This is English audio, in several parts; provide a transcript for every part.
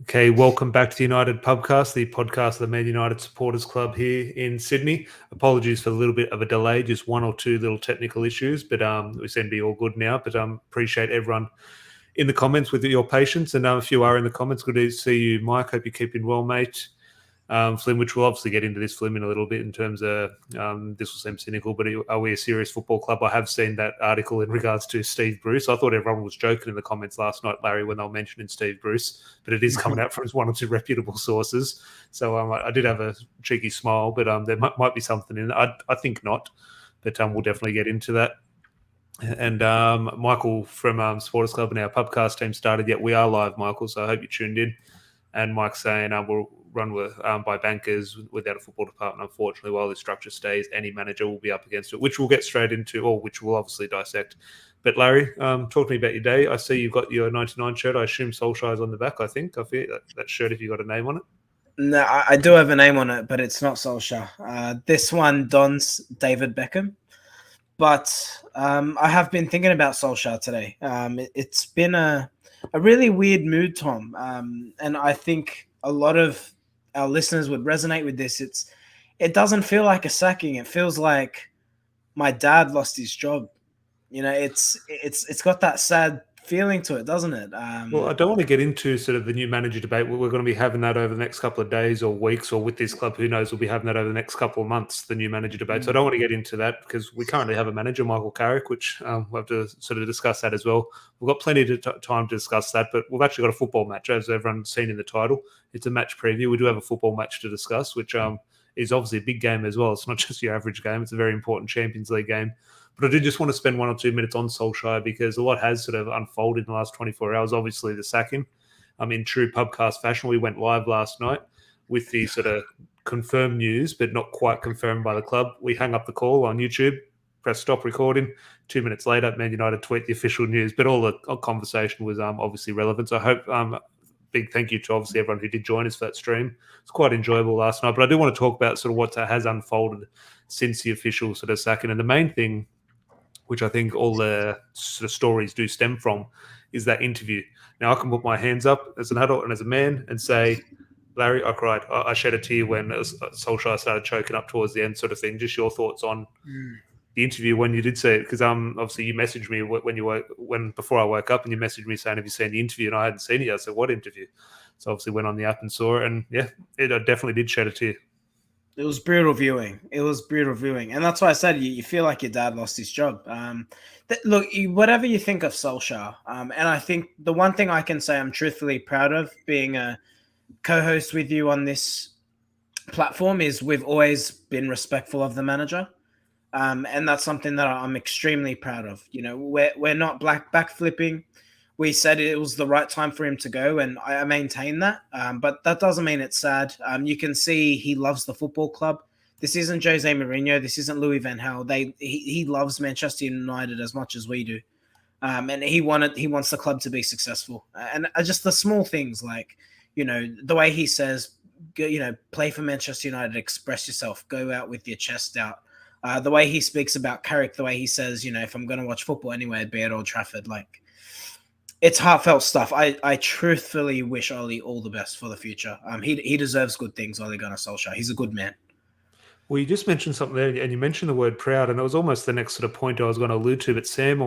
Okay, welcome back to the United Pubcast, the podcast of the Man United Supporters Club here in Sydney. Apologies for a little bit of a delay, just one or two little technical issues, but we seem to be all good now. But appreciate everyone in the comments with your patience. And if you are in the comments, good to see you, Mike. Hope you're keeping well, mate. Flim, which we'll obviously get into this, Flim, in a little bit in terms of this will seem cynical, but are we a serious football club? I have seen that article in regards to Steve Bruce. I thought everyone was joking in the comments last night, Larry, when they were mentioning Steve Bruce, but it is coming out from one or two reputable sources. So I did have a cheeky smile, but there might be something in it. I think not, but we'll definitely get into that. And Michael from Supporters Club and our Pubcast team started yet. We are live, Michael, so I hope you tuned in. And Mike's saying we'll run with by bankers without a football department. Unfortunately, while this structure stays, any manager will be up against it, which we'll get straight into, or which we'll obviously dissect. But Larry, talk to me about your day. I see you've got your 99 shirt. I assume Solskjaer's on the back, I think. I feel that shirt, if you got a name on it. No, I do have a name on it, but it's not Solskjaer. This one, Don's David Beckham. But I have been thinking about Solskjaer today. It's been a really weird mood, Tom. And I think a lot of our listeners would resonate with this. It doesn't feel like a sacking. It feels like my dad lost his job. You know, it's got that sad feeling to it, doesn't it? Well, I don't want to get into sort of the new manager debate. We're going to be having that over the next couple of days or weeks, or with this club, who knows, we'll be having that over the next couple of months, the new manager debate. So I don't want to get into that because we currently have a manager, Michael Carrick, which we'll have to sort of discuss that as well. We've got plenty of time to discuss that, but we've actually got a football match, as everyone's seen in the title. It's a match preview. We do have a football match to discuss, which is obviously a big game as well. It's not just your average game. It's a very important Champions League game. But I do just want to spend 1 or 2 minutes on Solskjaer because a lot has sort of unfolded in the last 24 hours. Obviously, the sacking. In true Pubcast fashion, we went live last night with the sort of confirmed news, but not quite confirmed by the club. We hung up the call on YouTube, press stop recording. 2 minutes later, Man United tweet the official news. But all the conversation was obviously relevant. So I hope big thank you to obviously everyone who did join us for that stream. It's quite enjoyable last night. But I do want to talk about sort of what has unfolded since the official sort of sacking. And the main thing, which I think all the sort of stories do stem from, is that interview. Now, I can put my hands up as an adult and as a man and say, Larry, I cried. I shed a tear when Solskjaer started choking up towards the end, sort of thing. Just your thoughts on the interview when you did see it, because obviously you messaged me before I woke up, and you messaged me saying, "Have you seen the interview?" And I hadn't seen it yet. I said, "What interview?" So obviously went on the app and saw it, and yeah, it definitely did shed a tear. It was brutal viewing. And that's why I said you feel like your dad lost his job. Look, whatever you think of Solskjaer, and I think the one thing I can say I'm truthfully proud of being a co-host with you on this platform is we've always been respectful of the manager. And that's something that I'm extremely proud of. You know, we're not backflipping. We said it was the right time for him to go, and I maintain that. But that doesn't mean it's sad. You can see he loves the football club. This isn't Jose Mourinho. This isn't Louis van Gaal. He loves Manchester United as much as we do, and he wants the club to be successful. And just the small things like, you know, the way he says, you know, play for Manchester United, express yourself, go out with your chest out. The way he speaks about Carrick, the way he says, you know, if I'm going to watch football anywhere, it'd be at Old Trafford, like. It's heartfelt stuff. I truthfully wish Ole all the best for the future. He deserves good things, Ole Gunnar Solskjaer. He's a good man. Well, you just mentioned something there, and you mentioned the word proud, and that was almost the next sort of point I was going to allude to. But Sam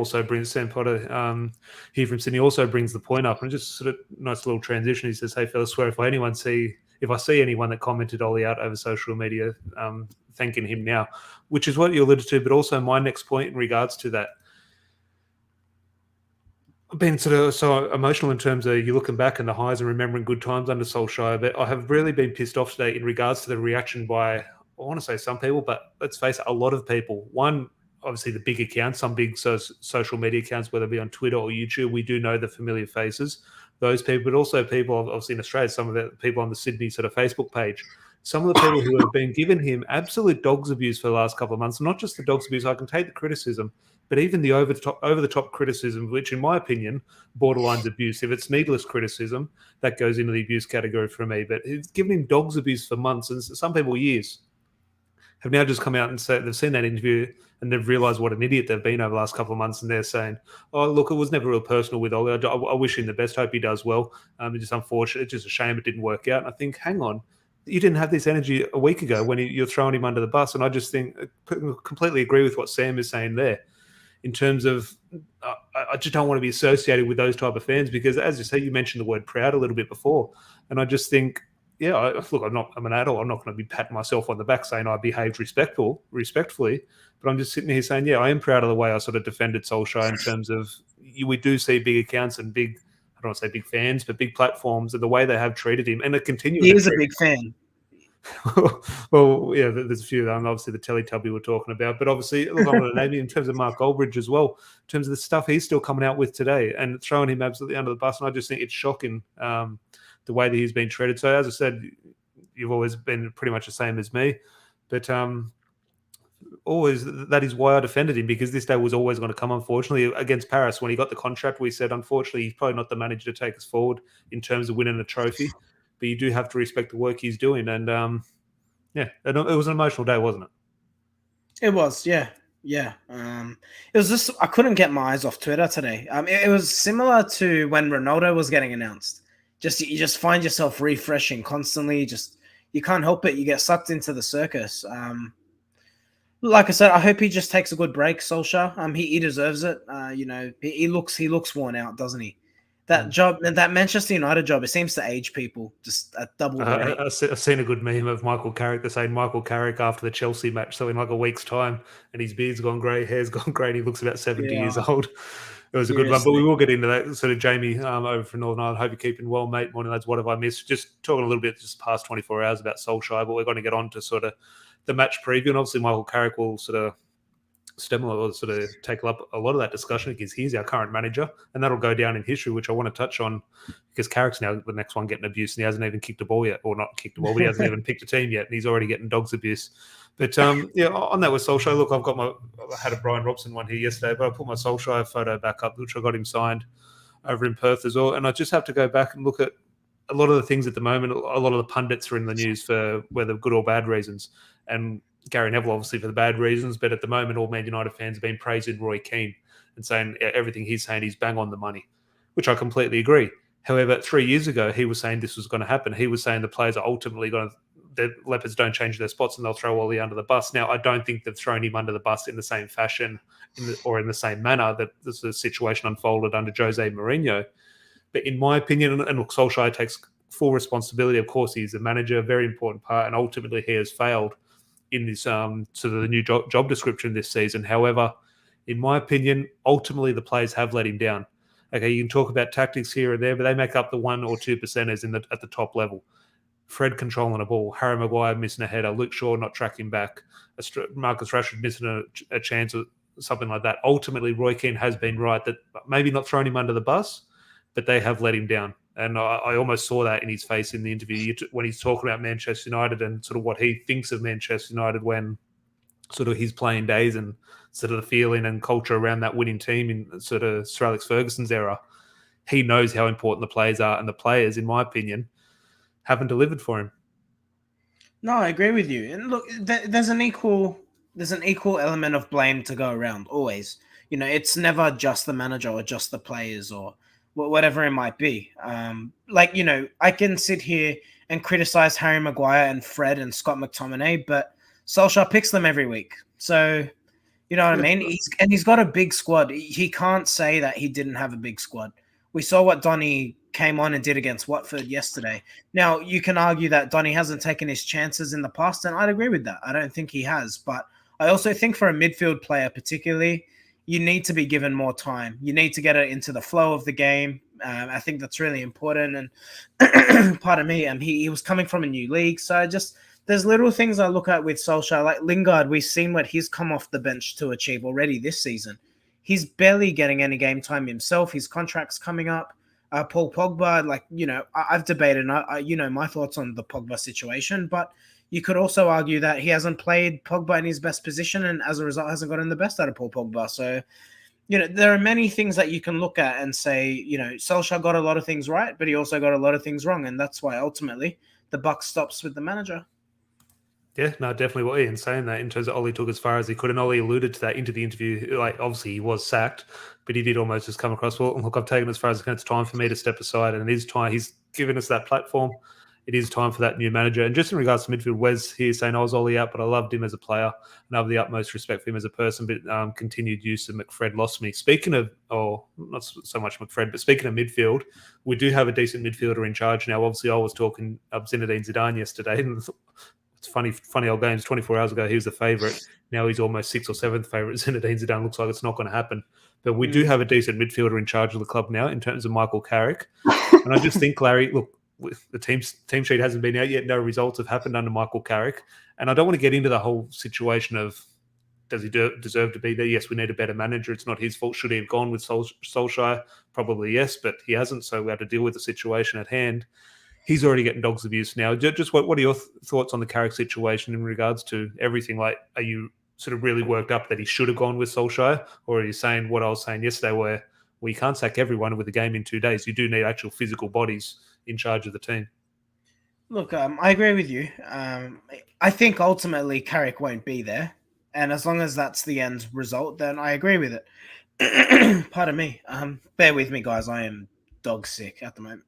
Potter here from Sydney also brings the point up, and just sort of nice little transition. He says, "Hey, fellas, swear if I see anyone that commented Ole out over social media, thanking him now," which is what you alluded to. But also my next point in regards to that. I've been sort of so emotional in terms of you looking back and the highs and remembering good times under Solskjaer, but I have really been pissed off today in regards to the reaction by, I want to say some people, but let's face it, a lot of people. One, obviously the big accounts, some big social media accounts, whether it be on Twitter or YouTube, we do know the familiar faces, those people, but also people obviously in Australia, some of the people on the Sydney sort of Facebook page. Some of the people who have been giving him absolute dogs abuse for the last couple of months, not just the dogs abuse, I can take the criticism, but even the over the top criticism, which in my opinion, borderlines abuse. If it's needless criticism, that goes into the abuse category for me. But it's given him dogs abuse for months and some people years. have now just come out and said they've seen that interview and they've realised what an idiot they've been over the last couple of months, and they're saying, "Oh, look, it was never real personal with Ollie. I wish him the best. Hope he does well. It's just unfortunate. It's just a shame it didn't work out." And I think, hang on, you didn't have this energy a week ago when you're throwing him under the bus. And I just think, completely agree with what Sam is saying there, in terms of I just don't want to be associated with those type of fans because, as you say, you mentioned the word proud a little bit before, and I just think, yeah, look, I'm an adult. I'm not going to be patting myself on the back saying I behaved respectfully, but I'm just sitting here saying, yeah, I am proud of the way I sort of defended Solskjaer in terms of we do see big accounts and big, I don't want to say big fans, but big platforms and the way they have treated him and are continuing. He is a big fan. Well, yeah, there's a few. Obviously, the Teletubby we're talking about, but obviously, look, I'm going to name him in terms of Mark Goldbridge as well, in terms of the stuff he's still coming out with today and throwing him absolutely under the bus. And I just think it's shocking the way that he's been treated. So, as I said, you've always been pretty much the same as me, but always that is why I defended him, because this day was always going to come. Unfortunately, against Paris, when he got the contract, we said, unfortunately, he's probably not the manager to take us forward in terms of winning a trophy. But you do have to respect the work he's doing. And yeah, it was an emotional day, wasn't it? It was, yeah. Yeah. It was just, I couldn't get my eyes off Twitter today. It was similar to when Ronaldo was getting announced. You just find yourself refreshing constantly. You can't help it. You get sucked into the circus. Like I said, I hope he just takes a good break, Solskjaer. He deserves it. He looks worn out, doesn't he? That job, that Manchester United job, it seems to age people just a double rate. I've seen a good meme of Michael Carrick. They're saying Michael Carrick after the Chelsea match, so in like a week's time, and his beard's gone grey, hair's gone grey, and he looks about 70 years old. It was a good one, but we will get into that. Sort of Jamie over from Northern Ireland. Hope you're keeping well, mate. Morning, lads. What have I missed? Just talking a little bit just past 24 hours about Solskjaer, but we're going to get on to sort of the match preview, and obviously Michael Carrick will sort of take up a lot of that discussion because he's our current manager, and that'll go down in history, which I want to touch on because Carrick's now the next one getting abuse, and he hasn't even kicked a ball yet, or not kicked a ball, but he hasn't even picked a team yet, and he's already getting dogs abuse. But yeah, on that with Solskjaer, look, I had a Brian Robson one here yesterday, but I put my Solskjaer photo back up, which I got him signed over in Perth as well, and I just have to go back and look at a lot of the things at the moment. A lot of the pundits are in the news for whether good or bad reasons, and Gary Neville, obviously, for the bad reasons, but at the moment, all Man United fans have been praising Roy Keane and saying everything he's saying, he's bang on the money, which I completely agree. However, 3 years ago, he was saying this was going to happen. He was saying the players are ultimately going to, the Leopards don't change their spots and they'll throw Ollie under the bus. Now, I don't think they've thrown him under the bus in the same fashion or in the same manner that the situation unfolded under Jose Mourinho. But in my opinion, and look, Solskjaer takes full responsibility. Of course, he's a manager, a very important part, and ultimately he has failed in this sort of the new job description this season. However, in my opinion, ultimately the players have let him down. Okay, you can talk about tactics here and there, but they make up the 1 or 2% at the top level. Fred controlling a ball, Harry Maguire missing a header, Luke Shaw not tracking back, Marcus Rashford missing a chance or something like that. Ultimately, Roy Keane has been right that maybe not throwing him under the bus, but they have let him down. And I almost saw that in his face in the interview when he's talking about Manchester United and sort of what he thinks of Manchester United when sort of his playing days and sort of the feeling and culture around that winning team in sort of Sir Alex Ferguson's era. He knows how important the players are, and the players, in my opinion, haven't delivered for him. No, I agree with you. And look, there's an equal element of blame to go around always. It's never just the manager or just the players or whatever it might be. I can sit here and criticize Harry Maguire and Fred and Scott McTominay, but Solskjaer picks them every week. So, you know what I mean? He's got a big squad. He can't say that he didn't have a big squad. We saw what Donny came on and did against Watford yesterday. Now, you can argue that Donny hasn't taken his chances in the past, and I'd agree with that. I don't think he has, but I also think for a midfield player particularly, you need to be given more time. You need to get it into the flow of the game. I think that's really important. And pardon me, he was coming from a new league. So there's little things I look at with Solskjaer. Like Lingard, we've seen what he's come off the bench to achieve already this season. He's barely getting any game time himself. His contract's coming up. Paul Pogba, I've debated my thoughts on the Pogba situation, but you could also argue that he hasn't played Pogba in his best position and as a result hasn't gotten the best out of Paul Pogba. So, there are many things that you can look at and say, Solskjaer got a lot of things right, but he also got a lot of things wrong. And that's why ultimately the buck stops with the manager. Yeah, no, definitely what Ian's saying that in terms of Ollie took as far as he could, and Ollie alluded to that into the interview. Like, obviously, he was sacked, but he did almost just come across, well, look, I've taken as far as it's time for me to step aside, and it is time. He's given us that platform. It is time for that new manager. And just in regards to midfield, Wes here saying I was Ollie out, but I loved him as a player and I have the utmost respect for him as a person, but continued use of McFred lost me. Speaking of, or not so much McFred, but speaking of midfield, we do have a decent midfielder in charge now. Obviously, I was talking of Zinedine Zidane yesterday, and it's funny old games. 24 hours ago, he was the favourite. Now he's almost sixth or seventh favourite. Zinedine Zidane looks like it's not going to happen. But we do have a decent midfielder in charge of the club now in terms of Michael Carrick. And I just think, Larry, look, the team sheet hasn't been out yet. No results have happened under Michael Carrick. And I don't want to get into the whole situation of does he deserve to be there? Yes, we need a better manager. It's not his fault. Should he have gone with Solskjaer? Probably yes, but he hasn't. So we have to deal with the situation at hand. He's already getting dogs abuse now. Just what are your thoughts on the Carrick situation in regards to everything? Like, are you sort of really worked up that he should have gone with Solskjaer? Or are you saying what I was saying yesterday where we can't sack everyone with a game in 2 days? You do need actual physical bodies in charge of the team. Look, I agree with you. I think ultimately Carrick won't be there. And as long as that's the end result, then I agree with it. Pardon me. Bear with me, guys. I am dog sick at the moment.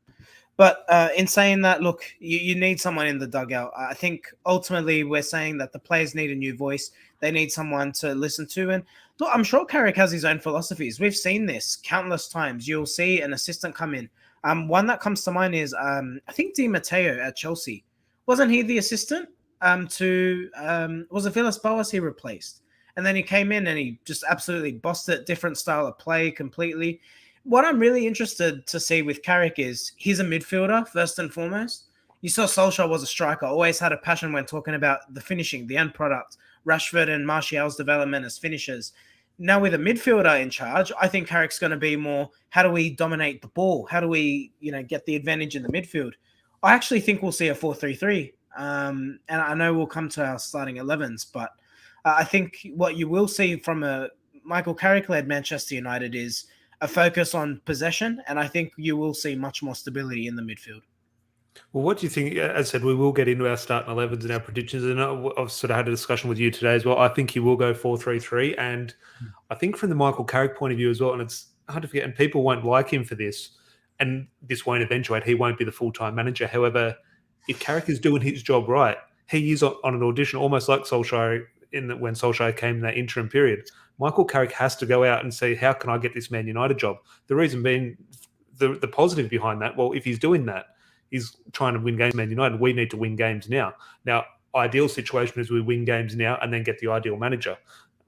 But in saying that, look, you need someone in the dugout. I think ultimately we're saying that the players need a new voice. They need someone to listen to. And look, I'm sure Carrick has his own philosophies. We've seen this countless times. You'll see an assistant come in. One that comes to mind is, I think Di Matteo at Chelsea. Wasn't he the assistant was it Villas-Boas he replaced? And then he came in and he just absolutely bossed it, different style of play completely. What I'm really interested to see with Carrick is he's a midfielder, first and foremost. You saw Solskjaer was a striker, always had a passion when talking about the finishing, the end product, Rashford and Martial's development as finishers. Now with a midfielder in charge, I think Carrick's going to be more, how do we dominate the ball? How do we, get the advantage in the midfield? I actually think we'll see a 4-3-3. And I know we'll come to our starting 11s, but I think what you will see from a Michael Carrick-led Manchester United is a focus on possession, and I think you will see much more stability in the midfield. Well, what do you think? As I said, we will get into our starting 11s and our predictions, and I've sort of had a discussion with you today as well. I think he will go 4-3-3, and I think from the Michael Carrick point of view as well, and it's hard to forget, and people won't like him for this, and this won't eventuate. He won't be the full-time manager. However, if Carrick is doing his job right, he is on an audition, almost like Solskjaer when Solskjaer came in that interim period. Michael Carrick has to go out and say, how can I get this Man United job? The reason being, the positive behind that, well, if he's doing that, he's trying to win games, Man United. We need to win games now. Now, ideal situation is we win games now and then get the ideal manager.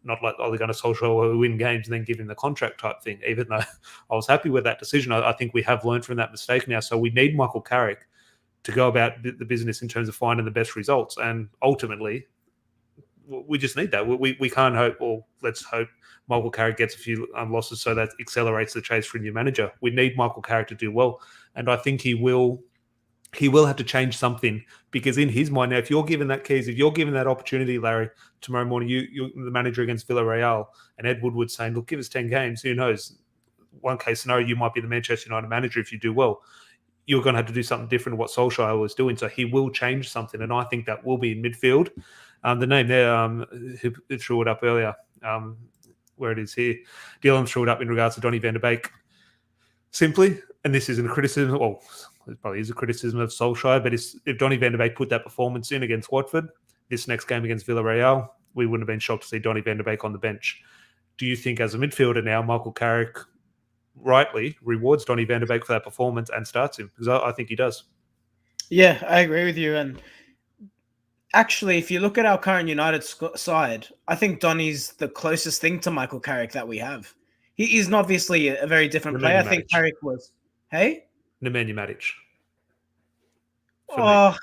Not like Ole Gunnar Solskjaer where we win games and then give him the contract type thing. Even though I was happy with that decision, I think we have learned from that mistake now. So we need Michael Carrick to go about the business in terms of finding the best results. And ultimately, we just need that. We can't hope, or let's hope Michael Carrick gets a few losses so that accelerates the chase for a new manager. We need Michael Carrick to do well. And I think he will have to change something, because in his mind now, if you're given that keys, if you're given that opportunity, Larry, tomorrow morning, you're the manager against Villarreal, and Ed Woodward's saying, look, give us 10 games. Who knows? One case scenario, you might be the Manchester United manager if you do well. You're going to have to do something different to what Solskjaer was doing. So he will change something, and I think that will be in midfield. The name there, who threw it up earlier, where it is here, Dylan threw it up in regards to Donny van der Beek. Simply, and this isn't a criticism, well, it probably is a criticism of Solskjaer, but if Donny van der Beek put that performance in against Watford, this next game against Villarreal, we wouldn't have been shocked to see Donny van der Beek on the bench. Do you think as a midfielder now, Michael Carrick rightly rewards Donny van der Beek for that performance and starts him? Because I think he does. Yeah, I agree with you. And actually, if you look at our current United side, I think Donny's the closest thing to Michael Carrick that we have. He is obviously a very different player. I think Carrick was. Hey? Nemanja Matic. Oh,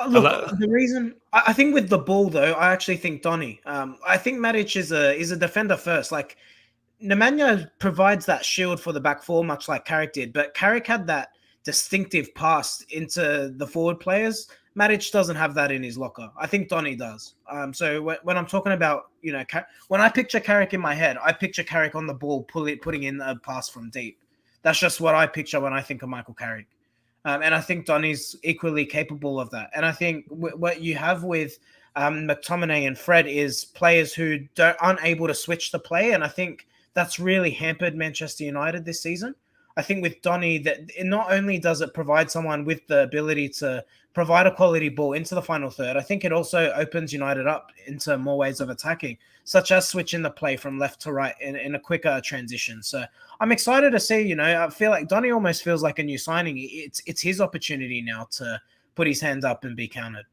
look, the reason I think with the ball though, I actually think Donny. I think Matic is a defender first. Like Nemanja provides that shield for the back four, much like Carrick did. But Carrick had that distinctive pass into the forward players. Matic doesn't have that in his locker. I think Donny does. So when I'm talking about, when I picture Carrick in my head, I picture Carrick on the ball, putting in a pass from deep. That's just what I picture when I think of Michael Carrick. And I think Donny's equally capable of that. And I think what you have with McTominay and Fred is players who aren't able to switch the play. And I think that's really hampered Manchester United this season. I think with Donny, that not only does it provide someone with the ability to provide a quality ball into the final third, I think it also opens United up into more ways of attacking, such as switching the play from left to right in a quicker transition. So I'm excited to see, I feel like Donny almost feels like a new signing. It's his opportunity now to put his hands up and be counted.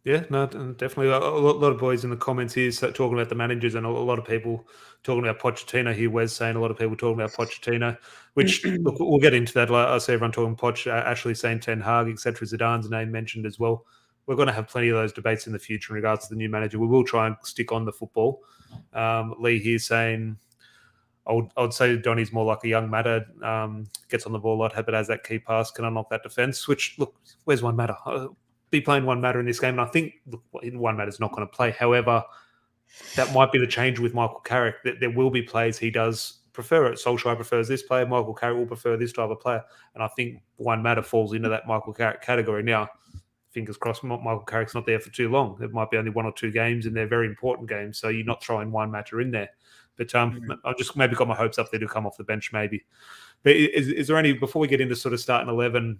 Yeah, no, definitely. A lot of boys in the comments here talking about the managers, and a lot of people talking about Pochettino here. Wes saying a lot of people talking about Pochettino, which look, we'll get into that. Like I see everyone talking Poch, Ashley saying Ten Hag, etc. Zidane's name mentioned as well. We're going to have plenty of those debates in the future in regards to the new manager. We will try and stick on the football. Lee here saying, I would say Donny's more like a young Matter, gets on the ball a lot, but has that key pass, can unlock that defence, which, look, where's one Matter? Be playing one Matter in this game, and I think one Matter's not going to play. However, that might be the change with Michael Carrick, that there will be players he does prefer it. Solskjaer prefers this player, Michael Carrick will prefer this type of player, and I think one Matter falls into that Michael Carrick category. Now, fingers crossed, Michael Carrick's not there for too long. It might be only 1 or 2 games, and they're very important games, so you're not throwing one Matter in there. But I've just maybe got my hopes up there to come off the bench, maybe. But is there any, before we get into sort of starting 11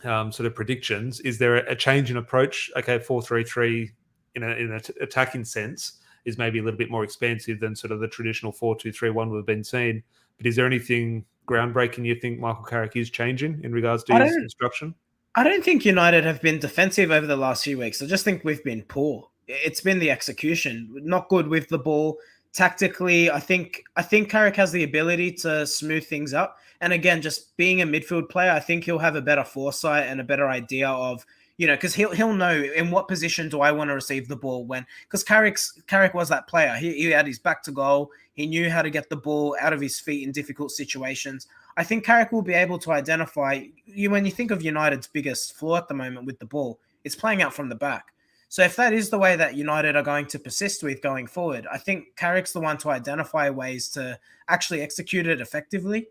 sort of predictions, is there a change in approach? Okay, 4-3-3 in an attacking sense is maybe a little bit more expansive than sort of the traditional 4-2-3-1 we've been seeing. But is there anything groundbreaking you think Michael Carrick is changing in regards to his instruction? I don't think United have been defensive over the last few weeks. I just think we've been poor. It's been the execution, not good with the ball. Tactically, I think Carrick has the ability to smooth things up. And again, just being a midfield player, I think he'll have a better foresight and a better idea of, because he'll know in what position do I want to receive the ball when, because Carrick was that player. He had his back to goal. He knew how to get the ball out of his feet in difficult situations. I think Carrick will be able to identify, when you think of United's biggest flaw at the moment with the ball, it's playing out from the back. So if that is the way that United are going to persist with going forward, I think Carrick's the one to identify ways to actually execute it effectively.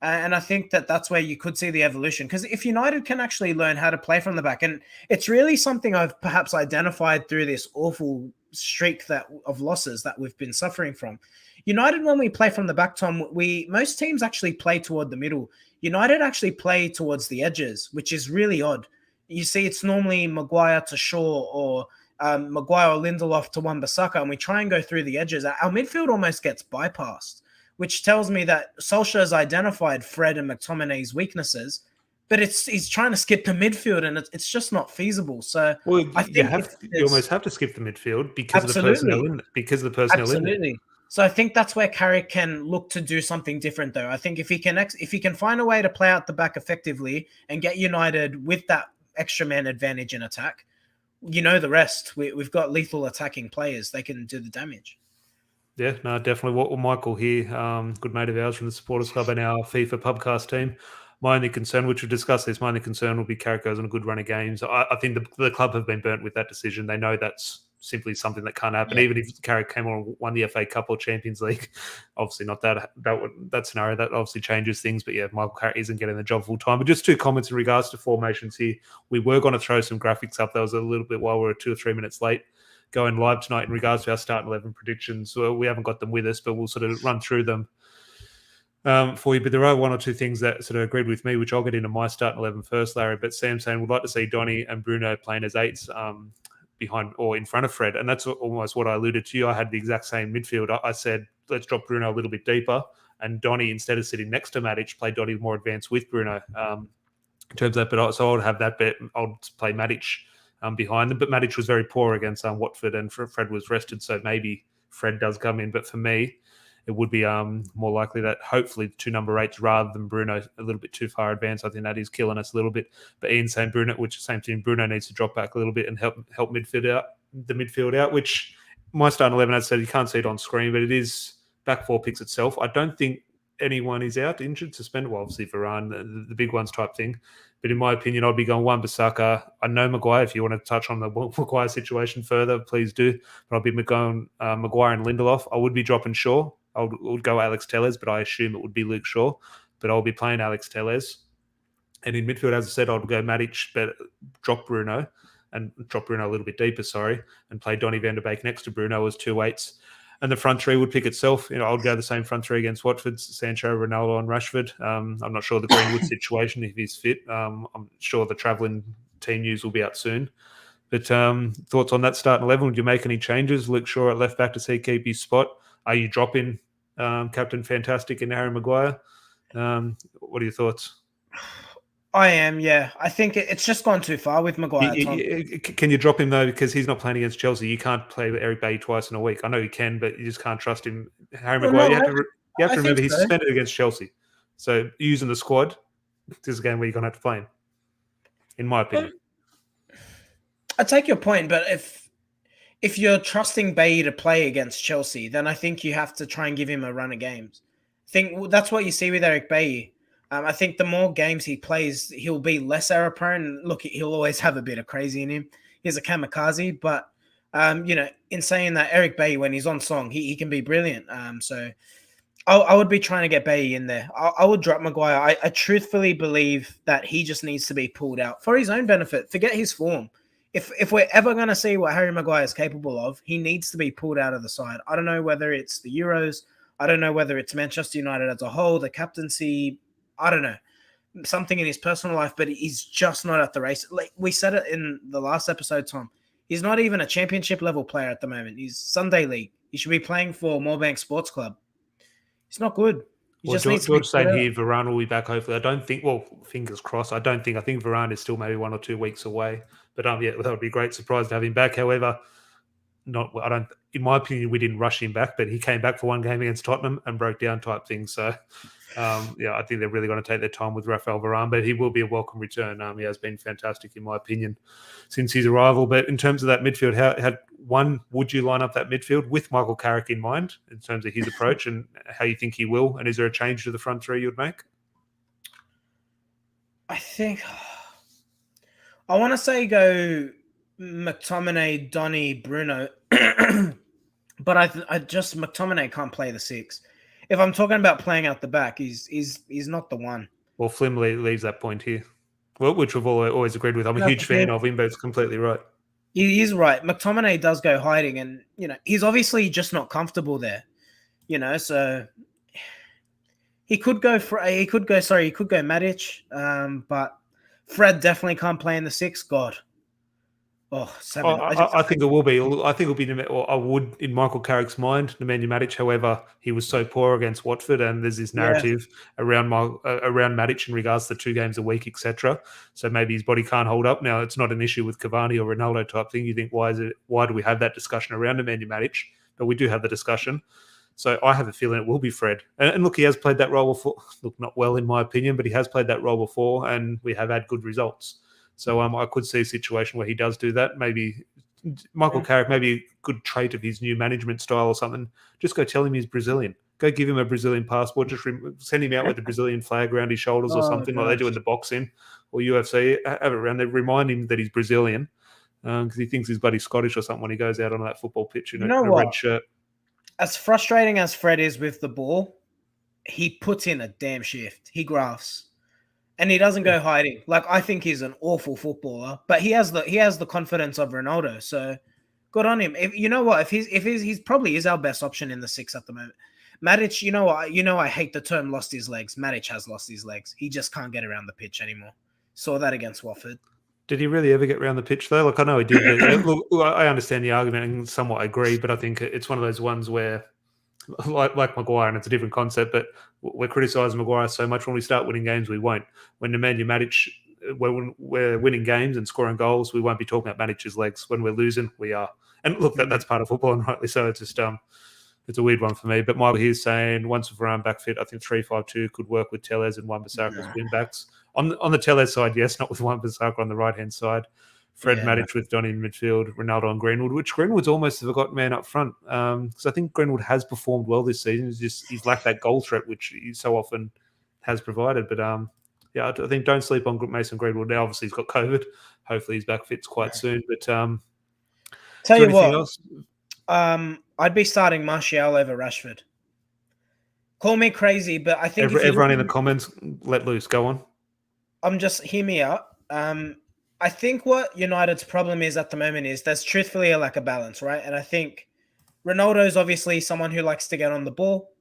And I think that that's where you could see the evolution. Because if United can actually learn how to play from the back, and it's really something I've perhaps identified through this awful streak of losses that we've been suffering from. United, when we play from the back, Tom, most teams actually play toward the middle. United actually play towards the edges, which is really odd. You see, it's normally Maguire to Shaw or Maguire or Lindelof to Wan-Bissaka, and we try and go through the edges. Our midfield almost gets bypassed, which tells me that Solskjaer has identified Fred and McTominay's weaknesses, but he's trying to skip the midfield, and it's just not feasible. So I think you almost have to skip the midfield because of the personnel in it. Absolutely. So I think that's where Carrick can look to do something different, though. I think if he can find a way to play out the back effectively and get United with that extra man advantage in attack, the rest. We've got lethal attacking players. They can do the damage. Yeah, no, definitely. What Michael here, good mate of ours from the Supporters Club and our FIFA pubcast team. My only concern, which we'll discuss this, will be Carrick goes on a good run of games. I think the club have been burnt with that decision. They know that's simply something that can't happen. Yeah. Even if Carrick came on and won the FA Cup or Champions League, obviously not that scenario. That obviously changes things. But yeah, Michael Carrick isn't getting the job full time. But just 2 comments in regards to formations here. We were going to throw some graphics up. That was a little bit while we were 2 or 3 minutes late going live tonight in regards to our starting 11 predictions. So we haven't got them with us, but we'll sort of run through them for you. But there are 1 or 2 things that sort of agreed with me, which I'll get into my starting 11 first, Larry. But Sam saying would like to see Donny and Bruno playing as 8s behind or in front of Fred. And that's almost what I alluded to. I had the exact same midfield. I said, let's drop Bruno a little bit deeper. And Donny, instead of sitting next to Matic, play Donny more advanced with Bruno in terms of that. But so I would have that bet. I'll play Matic behind them. But Matic was very poor against Watford, and Fred was rested. So maybe Fred does come in. But for me, it would be more likely that hopefully 2 number 8s rather than Bruno a little bit too far advanced. I think that is killing us a little bit. But Ian saying Bruno, which is the same thing, Bruno needs to drop back a little bit and help the midfield out, which my starting 11, as I said, you can't see it on screen, but it is back 4 picks itself. I don't think anyone is out, injured, suspended. Well, obviously Varane, the big ones type thing. But in my opinion, I'd be going Wan-Bissaka. I know Maguire. If you want to touch on the Maguire situation further, please do. But I'd be going Maguire and Lindelof. I would be dropping Shaw. I would go Alex Telles, but I assume it would be Luke Shaw. But I'll be playing Alex Telles. And in midfield, as I said, I'd go Matic, but drop Bruno and drop Bruno a little bit deeper, and play Donny van der Beek next to Bruno as 2 8s. And the front three would pick itself. I'd go the same front three against Watford: Sancho, Ronaldo, and Rashford. I'm not sure the Greenwood situation, if he's fit. I'm sure the travelling team news will be out soon. But thoughts on that starting 11? Would you make any changes? Luke Shaw at left back, to see keep his spot? Are you dropping Captain Fantastic and Harry Maguire? What are your thoughts? I am, yeah. I think it's just gone too far with Maguire. Can you drop him, though, because he's not playing against Chelsea? You can't play with Eric Bailly twice in a week. I know you can, but you just can't trust him. Harry Maguire, you have to remember he's suspended against Chelsea. So using the squad, this is a game where you're going to have to play him, in my opinion. I take your point, but if you're trusting Bailly to play against Chelsea, then I think you have to try and give him a run of games. I think that's what you see with Eric Bailly. I think the more games he plays, he'll be less error prone. Look, he'll always have a bit of crazy in him. He's a kamikaze, but in saying that, Eric Bailly, when he's on song, he can be brilliant. So I would be trying to get Bailly in there. I would drop Maguire. I truthfully believe that he just needs to be pulled out for his own benefit. Forget his form. If we're ever going to see what Harry Maguire is capable of, he needs to be pulled out of the side. I don't know whether it's the Euros. I don't know whether it's Manchester United as a whole, the captaincy. I don't know, something in his personal life, but he's just not at the race. Like we said it in the last episode, Tom, he's not even a championship level player at the moment. He's Sunday League. He should be playing for Moorebank Sports Club. He's not good. George saying here, Varane will be back hopefully. I don't think, well, fingers crossed. I think Varane is still maybe 1 or 2 weeks away. But that would be a great surprise to have him back. However, in my opinion, we didn't rush him back, but he came back for one game against Tottenham and broke down type thing. So I think they're really going to take their time with Rafael Varane, but he will be a welcome return. He has been fantastic, in my opinion, since his arrival. But in terms of that midfield, how would you line up that midfield with Michael Carrick in mind in terms of his approach and how you think he will? And is there a change to the front three you'd make? I think I want to say go McTominay, Donny, Bruno, but I just McTominay can't play the 6. If I'm talking about playing out the back, he's not the one. Well, Flim leaves that point here, which we've always agreed with. I'm a huge fan of him, but it's completely right. He is right. McTominay does go hiding, and he's obviously just not comfortable there. So he could go Matic, but Fred definitely can't play in the 6. God. Oh, 7. I think it will be. I think it'll be. Or I would, in Michael Carrick's mind, Nemanja Matic. However, he was so poor against Watford, and there's this narrative around Matic in regards to 2 games a week, etc. So maybe his body can't hold up. Now, it's not an issue with Cavani or Ronaldo type thing. You think, why do we have that discussion around Nemanja Matic? But we do have the discussion. So I have a feeling it will be Fred. And look, he has played that role before. Look, not well in my opinion, but he has played that role before, and we have had good results. So I could see a situation where he does do that. Maybe Michael Carrick, maybe a good trait of his new management style or something. Just go tell him he's Brazilian. Go give him a Brazilian passport. Just send him out with the Brazilian flag around his shoulders or something like they do in the boxing or UFC. Have it around there. Remind him that he's Brazilian because he thinks he's bloody Scottish or something when he goes out on that football pitch in a red shirt. As frustrating as Fred is with the ball, he puts in a damn shift. He grafts. And he doesn't go hiding. Like, I think he's an awful footballer, but he has the confidence of Ronaldo. So good on him. If he's probably is our best option in the 6 at the moment. Matic, I hate the term lost his legs. Matic has lost his legs. He just can't get around the pitch anymore. Saw that against Watford. Did he really ever get around the pitch though? Like, I know he did, but look, I understand the argument and somewhat agree, but I think it's one of those ones where like Maguire, and it's a different concept, but we're criticising Maguire so much. When we start winning games, we won't. When Nemanja Matic, when we're winning games and scoring goals, we won't be talking about Matic's legs. When we're losing, we are. And look, that's part of football, and rightly so. It's just it's a weird one for me. But Michael here's saying once Varane back fit, I think 3-5-2 could work with Tellez and Wan-Bissaka as wing backs. On the Tellez side, yes, not with Wan-Bissaka on the right hand side. Fred Matic with Donny in midfield, Ronaldo and Greenwood, which Greenwood's almost a forgotten man up front. Because I think Greenwood has performed well this season. He's lacked that goal threat, which he so often has provided. But I think don't sleep on Mason Greenwood. Now, obviously, he's got COVID. Hopefully, he's back fit quite soon. But tell you what, I'd be starting Martial over Rashford. Call me crazy, but I think everyone in the comments, let loose. Go on. hear me out. I think what United's problem is at the moment is there's truthfully a lack of balance, right? And I think Ronaldo's obviously someone who likes to get on the ball,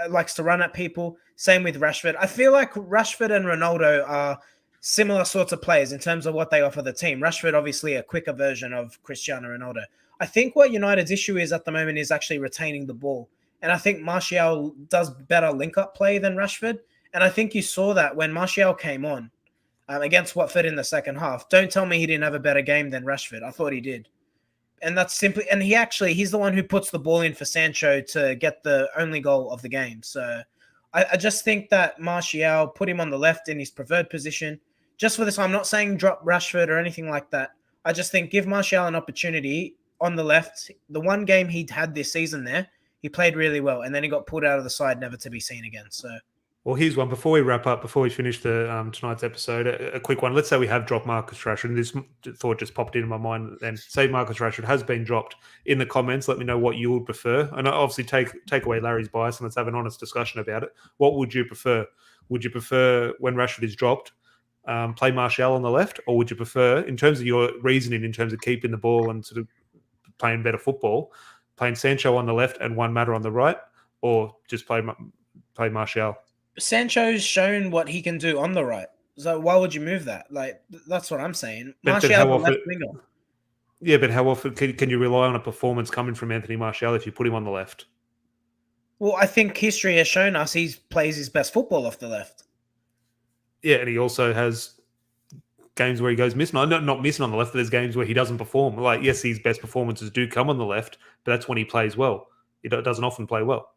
likes to run at people. Same with Rashford. I feel like Rashford and Ronaldo are similar sorts of players in terms of what they offer the team. Rashford, obviously, a quicker version of Cristiano Ronaldo. I think what United's issue is at the moment is actually retaining the ball. And I think Martial does better link-up play than Rashford. And I think you saw that when Martial came on against Watford in the second half. Don't tell me he didn't have a better game than Rashford. I thought he did. And that's simply, and he's the one who puts the ball in for Sancho to get the only goal of the game. So I just think that Martial, put him on the left in his preferred position. Just for this, I'm not saying drop Rashford or anything like that. I just think give Martial an opportunity on the left. The one game he'd had this season there, he played really well. And then he got pulled out of the side, never to be seen again. So Well, here's one. Before we wrap up, before we finish the tonight's episode, a quick one. Let's say we have dropped Marcus Rashford, and this thought just popped into my mind. Then, say Marcus Rashford has been dropped. In the comments, let me know what you would prefer, and obviously take away Larry's bias, and let's have an honest discussion about it. What would you prefer? Would you prefer when Rashford is dropped, play Martial on the left, or would you prefer, in terms of your reasoning, in terms of keeping the ball and sort of playing better football, playing Sancho on the left and Juan Mata on the right, or just play Martial? Sancho's shown what he can do on the right. So why would you move that? Like, that's what I'm saying. But Martial's how the often? left winger. Yeah, but how often can you rely on a performance coming from Anthony Martial if you put him on the left? Well, I think history has shown us he plays his best football off the left. Yeah, and he also has games where he goes missing. Not missing on the left, but there's games where he doesn't perform. Like, yes, his best performances do come on the left, but that's when he plays well. He doesn't often play well.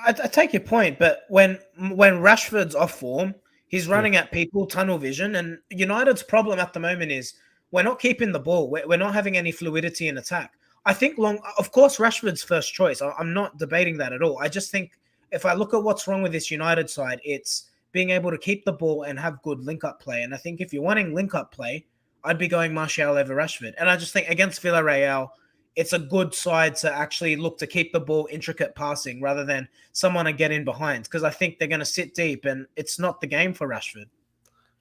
I take your point, but when Rashford's off form, he's running at people, tunnel vision, and United's problem at the moment is we're not keeping the ball. We're not having any fluidity in attack. I think of course, Rashford's first choice. I'm not debating that at all. I just think if I look at what's wrong with this United side, it's being able to keep the ball and have good link-up play. And I think if you're wanting link-up play, I'd be going Martial over Rashford. And I just think against Villarreal, it's a good side to actually look to keep the ball intricate passing rather than someone to get in behind, because I think they're going to sit deep and it's not the game for Rashford.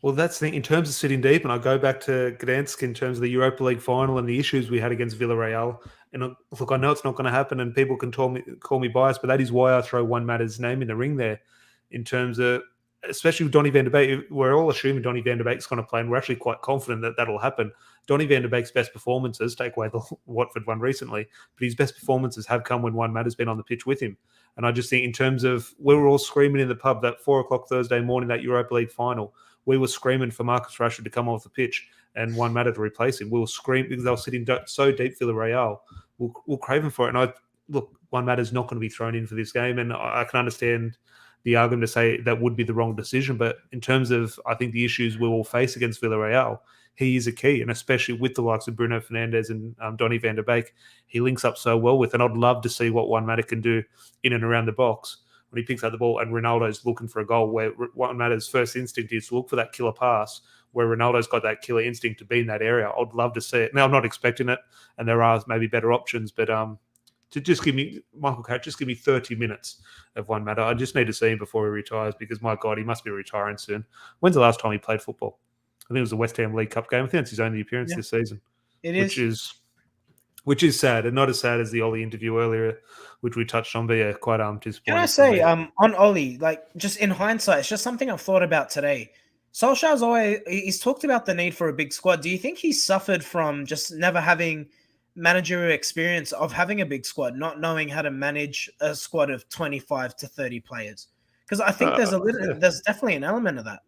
Well, that's the thing. In terms of sitting deep, and I go back to Gdansk in terms of the Europa League final and the issues we had against Villarreal. And look, I know it's not going to happen, and people can call me biased, but that is why I throw Juan Mata's name in the ring there. In terms of, especially with Donny van de Beek, we're all assuming Donny van de Beek's going to play, and we're actually quite confident that that'll happen. Donny van de Beek's best performances, take away the Watford one recently, but his best performances have come when Juan Mata's been on the pitch with him. And I just think in terms of, we were all screaming in the pub that 4:00 Thursday morning, that Europa League final, we were screaming for Marcus Rashford to come off the pitch and Juan Mata to replace him. We were screaming because they were sitting so deep, Villarreal. We'll crave him for it. And Juan Mata's not going to be thrown in for this game, and I can understand the argument to say that would be the wrong decision. But in terms of, I think, the issues we will face against Villarreal, he is a key, and especially with the likes of Bruno Fernandes and Donny van der Beek, he links up so well with. And I'd love to see what Juan Mata can do in and around the box when he picks up the ball and Ronaldo's looking for a goal, where Juan Mata's first instinct is to look for that killer pass, where Ronaldo's got that killer instinct to be in that area. I'd love to see it. Now, I'm not expecting it, and there are maybe better options, but to just give me, Michael Carrick, just give me 30 minutes of Juan Mata. I just need to see him before he retires, because, my God, he must be retiring soon. When's the last time he played football? I think it was the West Ham League Cup game. I think it's his only appearance this season. It is. Which is sad, and not as sad as the Ollie interview earlier, which we touched on, but yeah, quite disappointing. Can I say, on Ollie, like, just in hindsight, it's just something I've thought about today. Solskjaer's he's talked about the need for a big squad. Do you think he's suffered from just never having managerial experience of having a big squad, not knowing how to manage a squad of 25 to 30 players? Because I think there's definitely an element of that.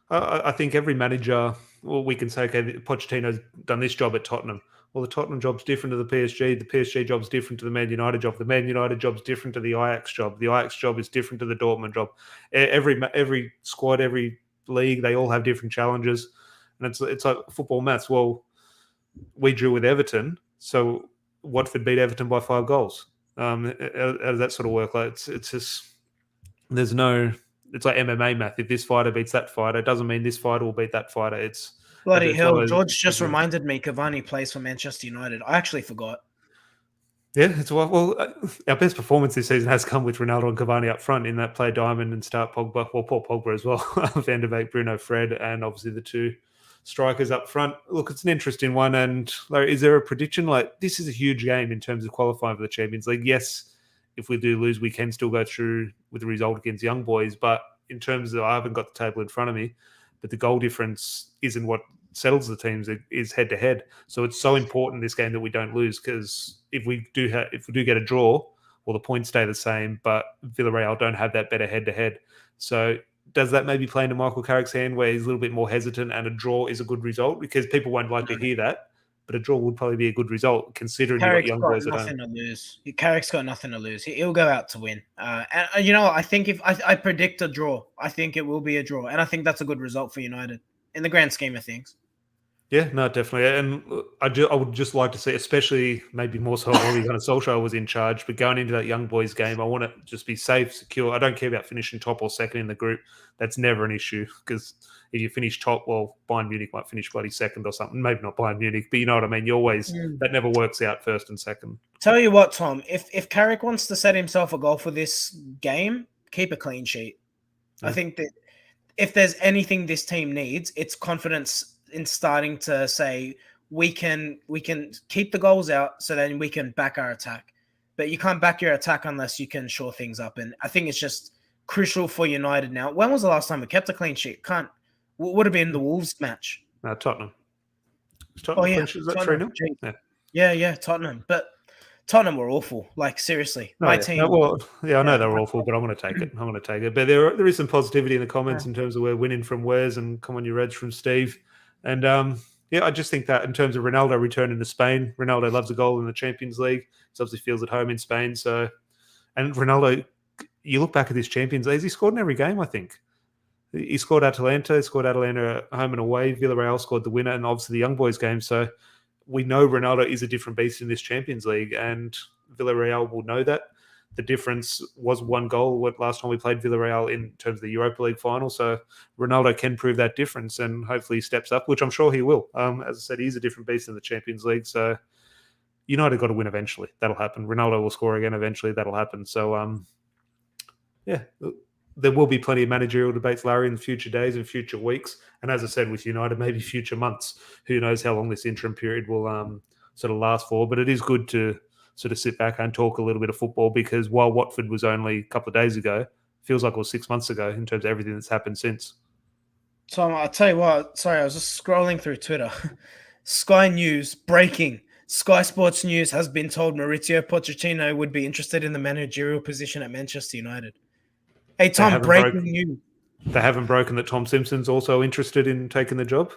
I think every manager, well, we can say, okay, Pochettino's done this job at Tottenham. Well, the Tottenham job's different to the PSG. The PSG job's different to the Man United job. The Man United job's different to the Ajax job. The Ajax job is different to the Dortmund job. Every squad, every league, they all have different challenges, and it's like football maths. Well, we drew with Everton, so Watford beat Everton by 5 goals. How does that sort of work? Like it's just, there's no. It's like MMA math. If this fighter beats that fighter, it doesn't mean this fighter will beat that fighter. It's bloody hell. George just reminded me Cavani plays for Manchester United. I actually forgot. Yeah, it's our best performance this season has come with Ronaldo and Cavani up front in that play diamond and start Pogba, well, Paul Pogba as well, Van der Beek, Bruno, Fred, and obviously the two strikers up front. Look, it's an interesting one. And Larry, is there a prediction? Like, this is a huge game in terms of qualifying for the Champions League. Yes, if we do lose, we can still go through with the result against Young Boys. But in terms of, I haven't got the table in front of me, but the goal difference isn't what settles the teams. It is head to head. So it's so important this game that we don't lose, because if we do get a draw, well, the points stay the same, but Villarreal don't have that better head to head. So does that maybe play into Michael Carrick's hand, where he's a little bit more hesitant and a draw is a good result? Because people won't like to hear that, but a draw would probably be a good result considering you've got Carrick's Young got Boys at home. nothing to lose. Carrick's got nothing to lose. He'll go out to win. And you know what? I think if I predict a draw, I think it will be a draw, and I think that's a good result for United in the grand scheme of things. Yeah, no, definitely. And I would just like to see, especially maybe more so while kind of Solskjaer was in charge, but going into that Young Boys game, I want to just be safe, secure. I don't care about finishing top or second in the group. That's never an issue, because if you finish top, well, Bayern Munich might finish bloody second or something. Maybe not Bayern Munich, but you know what I mean? You always, that never works out first and second. Tell you what, Tom, if Carrick wants to set himself a goal for this game, keep a clean sheet. Yeah. I think that if there's anything this team needs, it's confidence in starting to say we can keep the goals out, so then we can back our attack. But you can't back your attack unless you can shore things up. And I think it's just crucial for United now. When was the last time we kept a clean sheet? Would have been the Wolves match. Tottenham. Tottenham clean sheet? Is that 3-0? Yeah, Tottenham. But Tottenham were awful. Like, seriously. My team. I know they were awful, but I'm going to take it. I'm going to take it. But there is some positivity in the comments in terms of we're winning from Wes and come on you Reds from Steve. And I just think that in terms of Ronaldo returning to Spain, Ronaldo loves a goal in the Champions League. He obviously feels at home in Spain. So, and Ronaldo, you look back at this Champions League, he scored in every game, I think. He scored Atalanta, home and away. Villarreal scored the winner, and obviously the Young Boys game. So we know Ronaldo is a different beast in this Champions League, and Villarreal will know that. The difference was one goal last time we played Villarreal in terms of the Europa League final. So Ronaldo can prove that difference, and hopefully he steps up, which I'm sure he will. As I said, he's a different beast in the Champions League. So United got to win eventually. That'll happen. Ronaldo will score again eventually. That'll happen. So, there will be plenty of managerial debates, Larry, in future days and future weeks. And as I said, with United, maybe future months. Who knows how long this interim period will sort of last for. But it is good to sort of sit back and talk a little bit of football, because while Watford was only a couple of days ago, feels like it was 6 months ago in terms of everything that's happened since. Tom, I'll tell you what, sorry, I was just scrolling through Twitter. Sky News, breaking. Sky Sports News has been told Maurizio Pochettino would be interested in the managerial position at Manchester United. Hey, Tom, breaking news. They haven't broken that Tom Simpson's also interested in taking the job?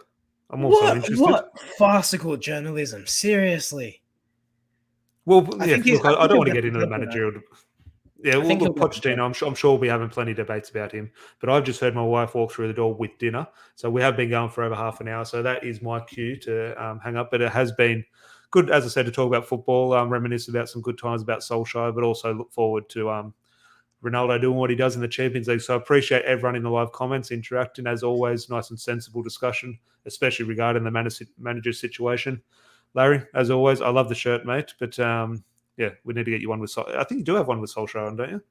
I'm also interested. What farcical journalism? Seriously. Well, I don't want to get into the managerial. Yeah, well, look, Pochettino, I'm sure we'll be having plenty of debates about him. But I've just heard my wife walk through the door with dinner. So we have been going for over half an hour. So that is my cue to hang up. But it has been good, as I said, to talk about football, reminisce about some good times about Solskjaer, but also look forward to Ronaldo doing what he does in the Champions League. So I appreciate everyone in the live comments interacting. As always, nice and sensible discussion, especially regarding the manager's situation. Larry, as always, I love the shirt, mate. But we need to get you one with Solskjaer. I think you do have one with Solskjaer on, don't you?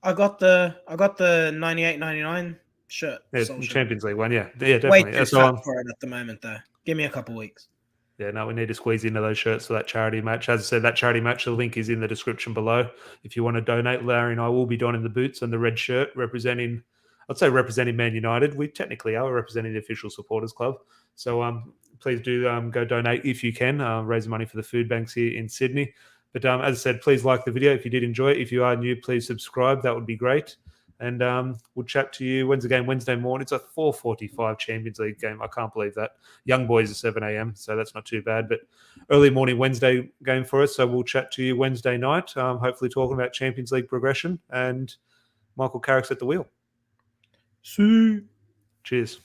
I got the 98-99 shirt. Yeah, Champions League one, yeah, definitely. Way too fat for it at the moment, though. Give me a couple of weeks. Yeah, no, we need to squeeze into those shirts for that charity match. As I said, that charity match, the link is in the description below. If you want to donate, Larry and I will be donning the boots and the red shirt representing Man United. We technically are representing the official supporters club. So please do go donate if you can, raise money for the food banks here in Sydney. But as I said, please like the video if you did enjoy it. If you are new, please subscribe. That would be great. And we'll chat to you. When's the game? Wednesday morning. It's a 4:45 Champions League game. I can't believe that. Young Boys are 7 a.m., so that's not too bad. But early morning Wednesday game for us. So we'll chat to you Wednesday night, hopefully talking about Champions League progression. And Michael Carrick's at the wheel. See. Cheers.